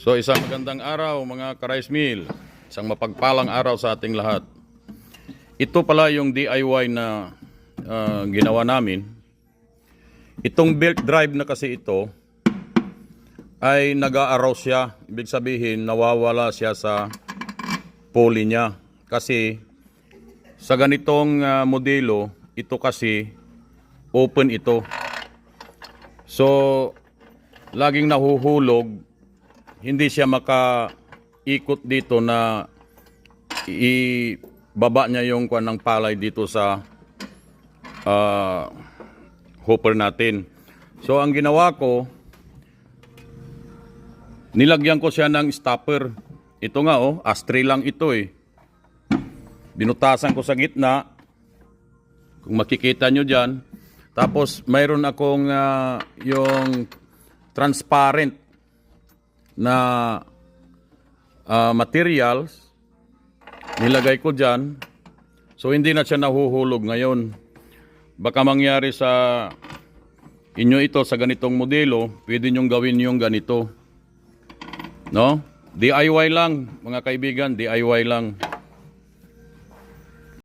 So isang magandang araw mga ka-rice mill. Isang mapagpalang araw sa ating lahat. Ito pala yung DIY na ginawa namin. Itong belt drive na kasi ito ay nag-a-arouse siya. Ibig sabihin nawawala siya sa pulley niya. Kasi sa ganitong modelo, ito kasi open ito. So laging nahuhulog, hindi siya makaikot dito na ibaba niya yung kuwan ng palay dito sa hopper natin. So ang ginawa ko, nilagyan ko siya ng stopper. Ito nga ashtray lang ito eh. Binutasan ko sa gitna. Kung makikita nyo dyan. Tapos mayroon akong yung transparent na materials. Nilagay ko dyan. So hindi na siya nahuhulog ngayon. Baka mangyari sa inyo ito sa ganitong modelo, pwede nyong gawin yung ganito. No? DIY lang, mga kaibigan, DIY lang.